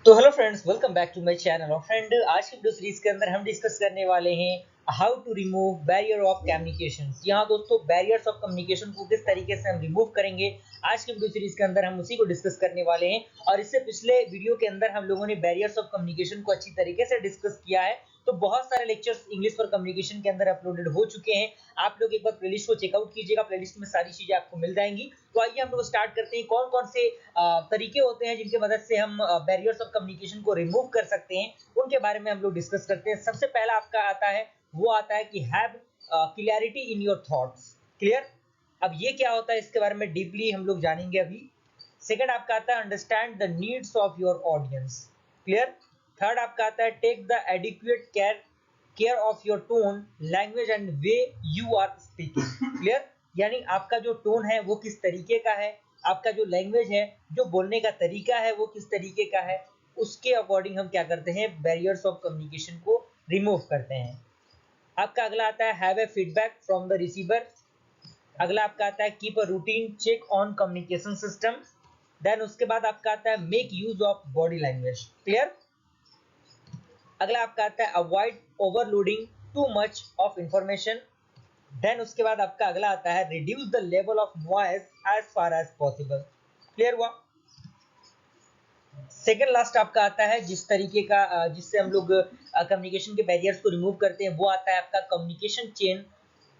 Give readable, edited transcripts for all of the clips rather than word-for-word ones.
तो hello friends, welcome back to my channel. और friend, आज की वीडियो सीरीज के अंदर हम डिस्कस करने वाले हैं how to remove barrier of communication. यहाँ दोस्तों, बैरियर्स ऑफ कम्युनिकेशन को किस तरीके से हम रिमूव करेंगे, आज की वीडियो सीरीज के अंदर हम उसी को डिस्कस करने वाले हैं। और इससे पिछले वीडियो के अंदर हम लोगों ने बैरियर्स ऑफ कम्युनिकेशन को अच्छी तरीके से डिस्कस किया है। तो बहुत सारे लेक्चर्स इंग्लिश फॉर कम्युनिकेशन के अंदर अपलोडेड हो चुके हैं। आप लोग एक बार प्लेलिस्ट को चेकआउट कीजिएगा, प्लेलिस्ट में सारी चीजें आपको मिल जाएंगी। तो आइए हम लोग स्टार्ट करते हैं। कौन कौन से तरीके होते हैं जिनकी मदद से हम बैरियर्स ऑफ कम्युनिकेशन को रिमूव कर सकते हैं, उनके बारे में हम लोग डिस्कस करते हैं। सबसे पहला आपका आता है, वो आता है कि have clarity in your thoughts. Clear. अब ये क्या होता है, इसके बारे में डीपली हम लोग जानेंगे अभी। सेकंड आपका आता है, understand the needs of your audience. Clear. Third आपका आता है, take the adequate care of your tone, language and way you are speaking. Clear. यानी आपका जो टोन है वो किस तरीके का है, आपका जो लैंग्वेज है, जो बोलने का तरीका है वो किस तरीके का है, उसके अकॉर्डिंग हम क्या करते हैं, बैरियर्स ऑफ कम्युनिकेशन को रिमूव करते हैं। आपका अगला आता है, have a feedback from the receiver. अगला आपका आता है, keep a routine check on communication system. Then उसके बाद आपका आता है, make use of body language. Clear. अगला आपका आता है, avoid overloading too much of information. Then उसके बाद आपका अगला आता है, reduce the level of noise as far as possible. Clear हुआ। सेकेंड लास्ट आपका आता है, जिस तरीके का जिससे हम लोग कम्युनिकेशन के बैरियर्स को रिमूव करते हैं, वो आता है आपका, communication chain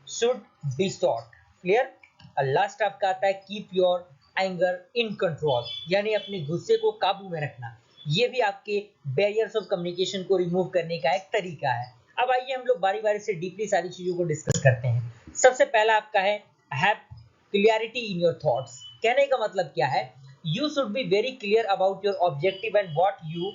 should be short. Clear. और लास्ट आपका आता है, keep your anger in control, यानी अपने गुस्से को काबू में रखना। ये भी आपके बैरियर्स ऑफ कम्युनिकेशन को रिमूव करने का एक तरीका है। अब आइए हम लोग बारी बारी से डीपली सारी चीजों को डिस्कस करते हैं। सबसे पहला आपका है, have clarity in your thoughts. कहने का मतलब क्या है, you should be very clear about your objective and what you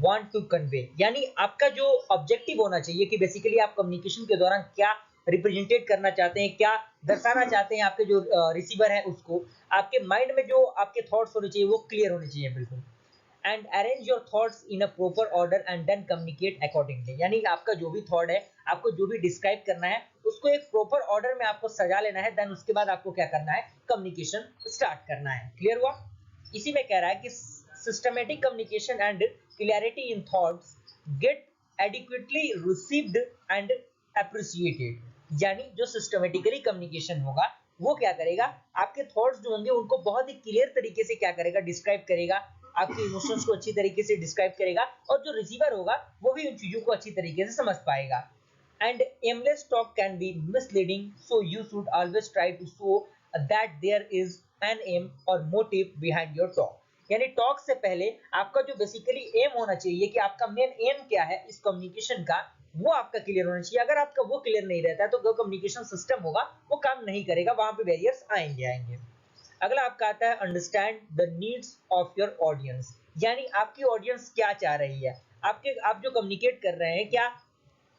want to convey. यानी आपका जो ऑब्जेक्टिव होना चाहिए कि बेसिकली आप कम्युनिकेशन के दौरान क्या रिप्रेजेंटेट करना चाहते हैं, क्या दर्शाना चाहते हैं, आपके जो रिसीवर है उसको, आपके माइंड में जो आपके थॉट्स होने चाहिए वो क्लियर होने चाहिए बिल्कुल। And arrange your thoughts in a proper order and then communicate accordingly. यानी आपका जो भी थॉट है, आपको जो भी डिस्क्राइब करना है, उसको एक प्रॉपर ऑर्डर में आपको सजा लेना है। देन उसके बाद आपको क्या करना है, कम्युनिकेशन स्टार्ट करना है। क्लियर हुआ। इसी में कह रहा है कि systematic communication and clarity in thoughts get adequately received and appreciated. यानी जो सिस्टमेटिकली कम्युनिकेशन होगा वो क्या करेगा, आपके थॉट्स जो होंगे उनको बहुत ही क्लियर तरीके से क्या करेगा, डिस्क्राइब करेगा, आपके इमोशंस को अच्छी तरीके से डिस्क्राइब करेगा, और जो रिसीवर होगा वो भी उन चीजों को अच्छी तरीके से समझ पाएगा। And aimless talk can be misleading, so you should always try to show that there is an aim or motive behind your talk. यानी टॉक से पहले आपका जो बेसिकली एम होना चाहिए कि आपका मेन एम क्या है इस कम्युनिकेशन का, वो आपका क्लियर होना चाहिए। अगर आपका वो क्लियर नहीं रहता है तो जो कम्युनिकेशन सिस्टम होगा वो काम नहीं करेगा, वहां पे बैरियर्स आएंगे आएंगे। अगला आपका आता है, understand the needs of your audience. यानी आपकी ऑडियंस क्या चाह रही है, आप जो कम्युनिकेट कर रहे हैं, क्या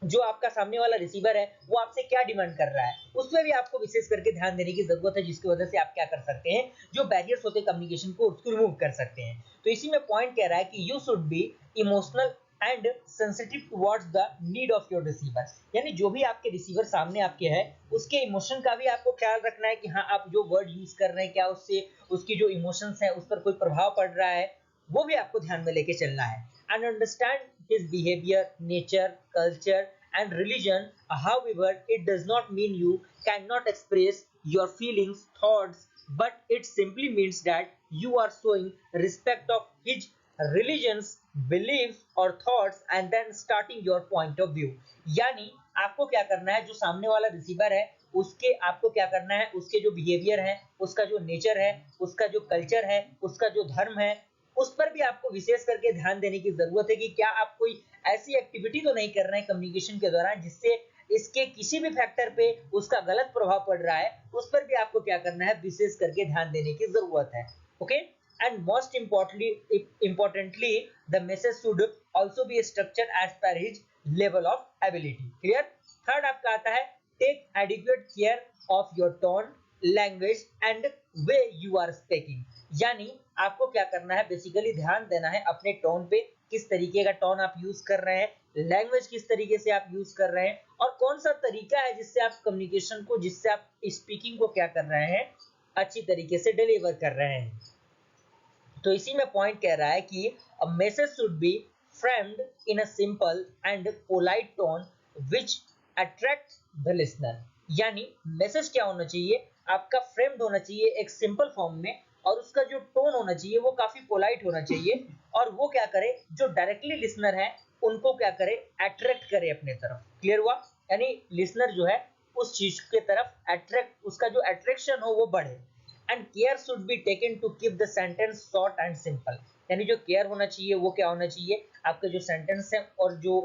जो आपका सामने वाला रिसीवर है वो आपसे क्या डिमांड कर रहा है, उसमें भी आपको विशेष करके ध्यान देने की जरूरत है, जिसकी वजह से आप क्या कर सकते हैं, जो बैरियर्स होते हैं कम्युनिकेशन को, उसको रिमूव कर सकते हैं। तो इसी में पॉइंट कह रहा है कि you should be emotional and sensitive towards the need of your receiver. यानी जो भी आपके रिसीवर सामने आपके है, उसके इमोशन का भी आपको ख्याल रखना है कि हाँ, आप जो वर्ड यूज कर रहे हैं, क्या उससे उसकी जो इमोशंस है उस पर कोई प्रभाव पड़ रहा है, वो भी आपको ध्यान में लेके चलना है। And understand his behaviour, nature, culture and religion. However, it does not mean you cannot express your feelings, thoughts, but it simply means that you are showing respect of his religions, beliefs or thoughts and then starting your point of view. यानी आपको क्या करना है, जो सामने वाला receiver है उसके आपको क्या करना है, उसके जो बिहेवियर है, उसका जो नेचर है, उसका जो कल्चर है, उसका जो धर्म है, उस पर भी आपको विशेष करके ध्यान देने की जरूरत है कि क्या आप कोई ऐसी एक्टिविटी तो नहीं कर रहे हैं कम्युनिकेशन के दौरान जिससे इसके किसी भी फैक्टर पे उसका गलत प्रभाव पड़ रहा है, उस पर भी आपको क्या करना है, विशेष करके ध्यान देने की जरूरत है। Okay. And most importantly the message should also be structured as per his level of ability. Clear. Third आपका आता है, take adequate care of your tone, language and way you are speaking. यानी आपको क्या करना है, बेसिकली ध्यान देना है अपने टोन पे, किस तरीके का टोन आप यूज कर रहे हैं, लैंग्वेज किस तरीके से आप यूज कर रहे हैं, और कौन सा तरीका है जिससे आप कम्युनिकेशन को, जिससे आप स्पीकिंग को क्या कर रहे हैं, अच्छी तरीके से डिलीवर कर रहे हैं। तो इसी में पॉइंट कह रहा है कि a message should be framed in a simple and polite tone which attract the listener। यानी मैसेज क्या होना चाहिए, आपका फ्रेम्ड होना चाहिए एक सिंपल फॉर्म में, और उसका जो टोन होना चाहिए वो काफी पोलाइट होना चाहिए, और वो क्या करे, जो डायरेक्टली लिसनर है उनको क्या करे, अट्रैक्ट करे अपने तरफ। क्लियर हुआ? यानी लिसनर जो है उस चीज के तरफ अट्रैक्ट, उसका जो अट्रैक्शन हो वो बढ़े। And care should be taken to keep the sentence short and simple. यानी जो केयर होना चाहिए वो क्या होना चाहिए, आपके जो सेंटेंस है और जो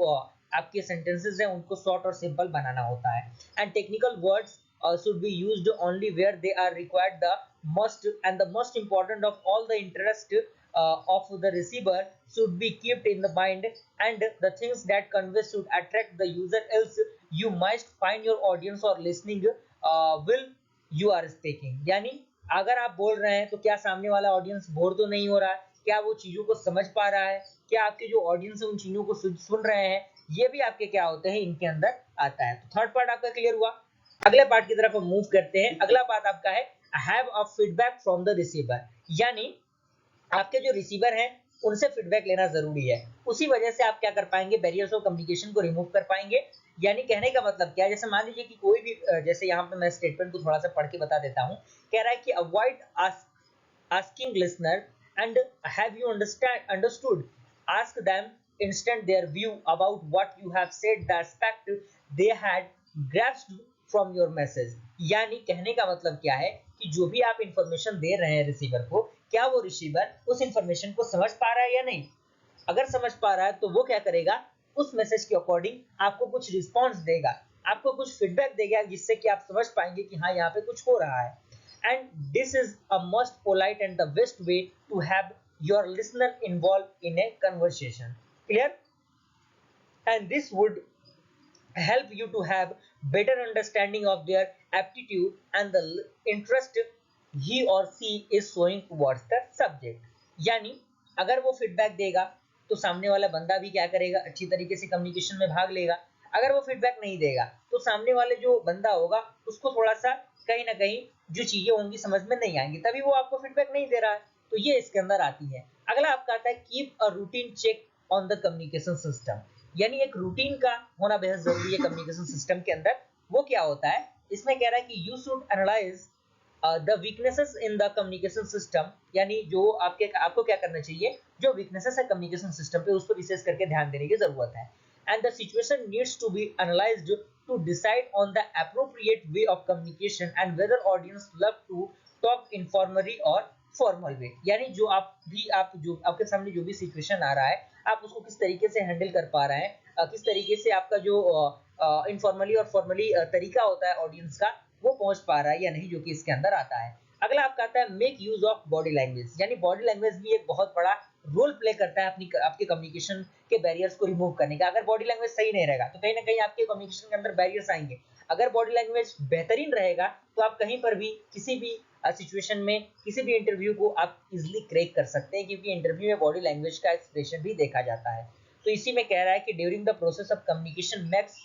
आपके सेंटेंसेस हैं उनको शॉर्ट और सिंपल बनाना होता है। And technical words should be used only where they are required the most, and the most important of all, the interest of the receiver should be kept in the mind, and the things that convey should attract the user, else you might find your audience or listening will you are speaking। यानी अगर आप बोल रहे हैं तो क्या सामने वाला ऑडियंस बोर तो नहीं हो रहा है, क्या वो चीजों को समझ पा रहा है, क्या आपके जो ऑडियंस है उन चीजों को सुन रहे हैं, ये भी आपके क्या होते हैं, इनके अंदर आता है। तो थर्ड पार्ट आपका क्लियर हुआ। अगले पार्ट की तरफ हम मूव करते हैं। अगला पार्ट आपका है have a feedback from the receiver. यानी आपके जो रिसीवर हैं उनसे फीडबैक लेना जरूरी है, उसी वजह से आप क्या कर पाएंगे, बैरियर्स ऑफ कम्युनिकेशन को रिमूव कर पाएंगे। यानी कहने का मतलब क्या है, जैसे मान लीजिए कि कोई भी जैसे यहाँ पे मैं स्टेटमेंट को थोड़ा सा पढ़ के बता देता हूँ। कह रहा है कि avoid asking listener and have you understood, ask them instant their view about what you have said, the aspect they had grasped from your message। यानी कहने का मतलब क्या है कि जो भी आप इंफॉर्मेशन दे रहे हैं रिसीवर को, क्या वो रिसीवर उस इंफॉर्मेशन को समझ पा रहा है या नहीं। अगर समझ पा रहा है तो वो क्या करेगा, उस मैसेज के अकॉर्डिंग आपको कुछ रिस्पॉन्स देगा, आपको कुछ फीडबैक देगा, जिससे कि आप समझ पाएंगे कि हाँ यहाँ पे कुछ हो रहा है। And this is a most polite and the best way to have your listener involved in a conversation। Clear? And this would help you to have better understanding of their aptitude and the interest he or she is showing towards the subject। यानी अगर वो feedback देगा तो सामने वाला बंदा भी क्या करेगा, अच्छी तरीके से कम्युनिकेशन में भाग लेगा। अगर वो फीडबैक नहीं देगा तो सामने वाले जो बंदा होगा उसको थोड़ा सा कहीं ना कहीं जो चीजें होंगी समझ में नहीं आएंगी, तभी वो आपको फीडबैक नहीं दे रहा है। तो ये इसके अंदर आती है। अगला आपका आता है keep a routine check on the communication system. यानी एक रूटीन का होना बेहद जरूरी है कम्युनिकेशन सिस्टम के अंदर। वो क्या होता है, इसमें कह रहा है कि you should analyse the weaknesses in the communication system. यानी जो आपको क्या करना चाहिए, जो वीकनेसेस है कम्युनिकेशन सिस्टम पे उस पर विशेष करके ध्यान देने की जरूरत है। And the situation needs to be analysed to decide on the appropriate way of communication and whether audience love to talk informally or formal way। यानी जो जो आपके सामने जो भी सिचुएशन आ रहा है, आप उसको किस तरीके से हैंडल कर पा रहे हैं, किस तरीके से आपका जो इनफॉर्मली और फॉर्मली तरीका होता है ऑडियंस का, वो पहुंच पा रहा है या नहीं, जो कि इसके अंदर आता है। अगला आपका आता है make use of body language. यानी बॉडी लैंग्वेज भी एक बहुत बड़ा रोल प्ले करता है आपके कम्युनिकेशन के बैरियर्स को रिमूव करने का। अगर बॉडी लैंग्वेज सही नहीं रहेगा तो कहीं ना कहीं आपके कम्युनिकेशन के अंदर बैरियर्स आएंगे। अगर बॉडी लैंग्वेज बेहतरीन रहेगा तो आप कहीं पर भी किसी भी सिचुएशन में किसी भी इंटरव्यू को आप इजिली क्रैक कर सकते हैं, क्योंकि इंटरव्यू में बॉडी लैंग्वेज का एक्सप्रेशन भी देखा जाता है। तो इसी में कह रहा है कि during the process of communication makes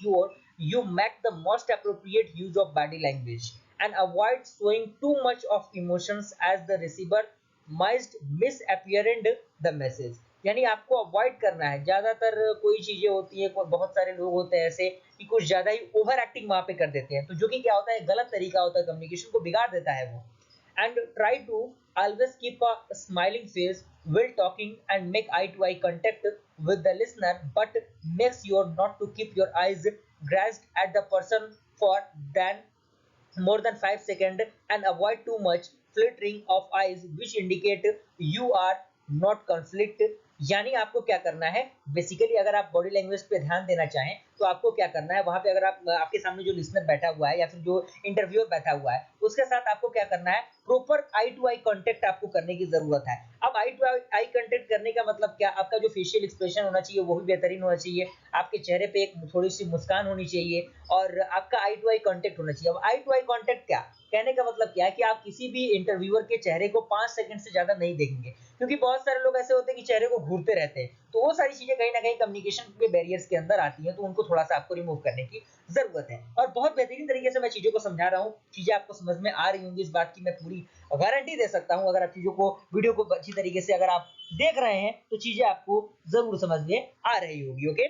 you make the most appropriate use of body language and avoid showing too much of emotions as the receiver might misapprehend the message। यानी आपको अवॉइड करना है, ज्यादातर कोई चीजें होती है, बहुत सारे लोग होते हैं ऐसे कि कुछ ज्यादा ही ओवर एक्टिंग वहां पे कर देते हैं, तो जो कि क्या होता है, गलत तरीका होता है, कम्युनिकेशन को बिगाड़ देता है वो। And try to always keep a smiling face while talking and make eye to eye contact with the listener, but make sure not to keep your eyes gazed at the person for than more than 5 seconds and avoid too much flittering of eyes which indicate you are not conflict। यानी आपको क्या करना है, basically अगर आप body language पे ध्यान देना चाहें तो आपको क्या करना है, वहां पे अगर आपके सामने जो लिसनर बैठा हुआ है या फिर जो इंटरव्यूअर बैठा हुआ है उसके साथ आपको क्या करना है, proper eye to eye contact आपको करने की जरूरत है। अब आई टू आई कांटेक्ट करने का मतलब क्या, आपका जो फेशियल एक्सप्रेशन होना चाहिए वो भी बेहतरीन होना चाहिए, आपके चेहरे पे एक थोड़ी सी मुस्कान होनी चाहिए और आपका आई टू आई कांटेक्ट होना चाहिए। अब आई टू आई कांटेक्ट क्या कहने का मतलब क्या है कि आप किसी भी इंटरव्यूअर के चेहरे को 5 सेकंड से ज्यादा नहीं देखेंगे, क्योंकि बहुत सारे लोग ऐसे होते हैं कि चेहरे को घूरते रहते हैं, तो वो सारी चीजें कहीं ना कहीं कम्युनिकेशन के बैरियर्स के अंदर आती हैं, तो उनको थोड़ा सा आपको रिमूव करने की जरूरत है। और बहुत बेहतरीन तरीके से मैं चीजों को समझा रहा हूँ, चीजें आपको समझ में आ रही होंगी, इस बात की मैं पूरी गारंटी दे सकता हूँ, अगर आप चीजों को वीडियो को अच्छी तरीके से अगर आप देख रहे हैं तो चीजें आपको जरूर समझ में आ रही होगी। Okay,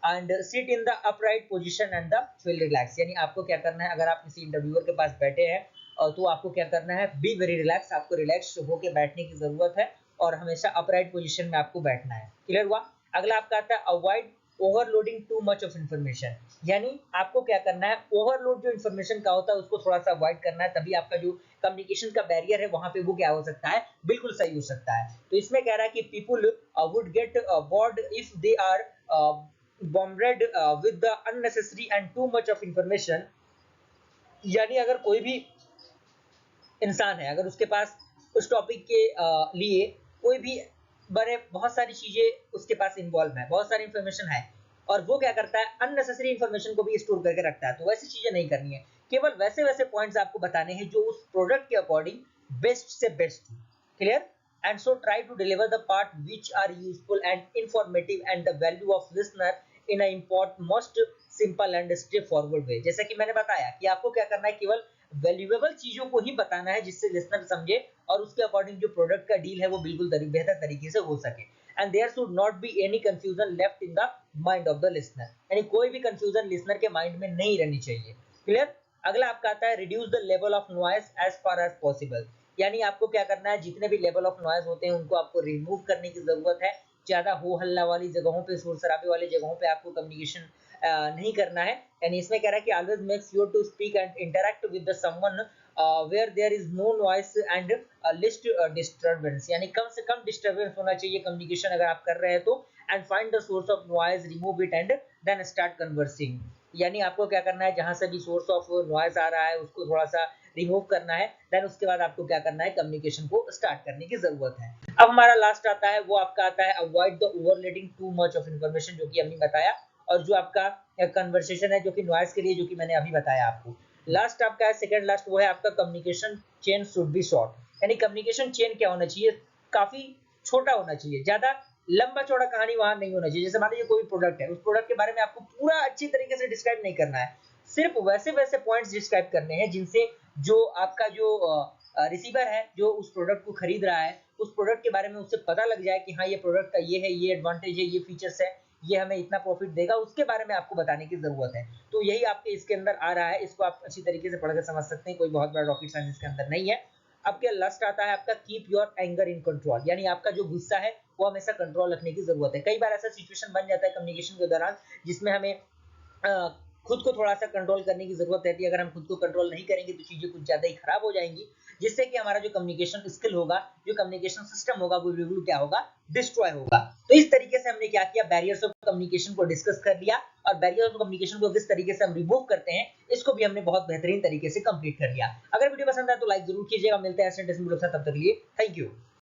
and sit in the upright position and the feel relax, यानी आपको क्या करना है, अगर आप किसी इंटरव्यूअर के पास बैठे हैं तो आपको क्या करना है, बी वेरी रिलैक्स, आपको रिलैक्स होकर बैठने की जरूरत है और हमेशा अपराइट पोजीशन में आपको बैठना है। क्लियर हुआ? अगला आपका आता है avoid overloading too much of information, यानी आपको क्या करना है, ओवरलोड जो इन्फॉर्मेशन का होता है उसको थोड़ा सा अवॉइड करना है, तभी आपका जो कम्युनिकेशन का बैरियर है वहां पे वो क्या हो सकता है, बिल्कुल सही हो सकता है। तो इसमें कह रहा है कि people would get bored if they are bombarded with the unnecessary and too much of information, यानी अगर कोई भी इंसान है, अगर उसके पास उस टॉपिक के लिए कोई भी बड़े बहुत सारी चीजें उसके पास इन्वॉल्व है, बहुत सारी इंफॉर्मेशन है और वो क्या करता है, अननेसेसरी इंफॉर्मेशन को भी स्टोर करके रखता है, तो वैसी चीजें नहीं करनी है। केवल वैसे वैसे पॉइंट्स आपको बताने हैं जो उस प्रोडक्ट के अकॉर्डिंग बेस्ट से बेस्ट हो। Clear? And so try to deliver the part which are useful and informative and the value of listener in a important most simple and straight forward way. जैसा कि मैंने बताया कि आपको क्या करना है, केवल वैल्यूएबल चीजों को ही बताना है जिससे लिसनर समझे और उसके अकॉर्डिंग जो प्रोडक्ट का डील है वो बिल्कुल बेहतर तरीके से हो सके। And there should not be any confusion left in the mind of the listener, यानी कोई भी कंफ्यूजन लिसनर के माइंड में नहीं रहनी चाहिए। क्लियर? अगला आपका आता है reduce the level of noise as far as possible, यानी आपको क्या करना है, जितने भी लेवल ऑफ नॉइज होते हैं उनको आपको रिमूव करने की जरूरत है। ज्यादा हो हल्ला वाली जगहों पे, शोर शराबे वाली जगहों पे आपको कम्युनिकेशन नहीं करना है। यानी इसमें कह रहा है कि always make sure to speak and interact with the someone where there is no noise and least disturbance, यानी कम से कम डिस्टर्बेंस होना चाहिए कम्युनिकेशन अगर आप कर रहे हैं तो। And find the source of noise, remove it and then start conversing, यानी आपको क्या करना है, जहां से भी सोर्स ऑफ नॉइज आ रहा है उसको थोड़ा सा रिमूव करना है, देन उसके बाद आपको क्या करना है, कम्युनिकेशन को स्टार्ट करने की जरूरत है। अब हमारा लास्ट आता है, वो आपका आता है avoid the overloading too much of information, जो कि हमने बताया, और जो आपका कन्वर्सेशन है जो कि नॉइज के लिए, जो कि मैंने अभी बताया आपको। लास्ट आपका है, सेकंड लास्ट, वो है आपका communication chain should be short, यानी कम्युनिकेशन चेन क्या होना चाहिए, काफी छोटा होना चाहिए, ज्यादा लंबा चौड़ा कहानी वहां नहीं होना चाहिए। जैसे मान लीजिए कोई प्रोडक्ट है, उस प्रोडक्ट के बारे में आपको पूरा अच्छी तरीके से डिस्क्राइब नहीं करना है, सिर्फ वैसे वैसे पॉइंट्स डिस्क्राइब करने हैं जिनसे जो आपका जो रिसीवर है जो उस प्रोडक्ट को खरीद रहा है, उस प्रोडक्ट के बारे में उससे पता लग जाए कि हाँ ये प्रोडक्ट का ये है, ये एडवांटेज है, ये फीचर्स है, ये हमें इतना प्रॉफिट देगा, उसके बारे में आपको बताने की जरूरत है। तो यही आपके इसके अंदर आ रहा है, इसको आप अच्छी तरीके से पढ़कर समझ सकते हैं, कोई बहुत बड़ा रॉकेट साइंस इसके अंदर नहीं है। अब क्या लास्ट आता है आपका keep your anger in control, यानी आपका जो गुस्सा है वो हमेशा कंट्रोल रखने की जरूरत है। कई बार ऐसा सिचुएशन बन जाता है कम्युनिकेशन के दौरान जिसमें हमें खुद को थोड़ा सा कंट्रोल करने की जरूरत रहती है। अगर हम खुद को कंट्रोल नहीं करेंगे तो चीजें कुछ ज्यादा ही खराब हो जाएंगी, जिससे कि हमारा जो कम्युनिकेशन स्किल होगा, जो कम्युनिकेशन सिस्टम होगा, वो बिल्कुल क्या होगा, डिस्ट्रॉय होगा। तो इस तरीके से हमने क्या किया, बैरियर्स ऑफ कम्युनिकेशन को डिस्कस कर लिया, और बैरियर्स ऑफ कम्युनिकेशन को किस तरीके से हम रिमूव करते हैं इसको भी हमने बहुत बेहतरीन तरीके से कंप्लीट कर लिया। अगर वीडियो पसंद आए तो लाइक जरूर कीजिएगा। मिलते हैं ऐसे इंटरेस्टिंग वीडियो के साथ, तब तक के लिए थैंक यू।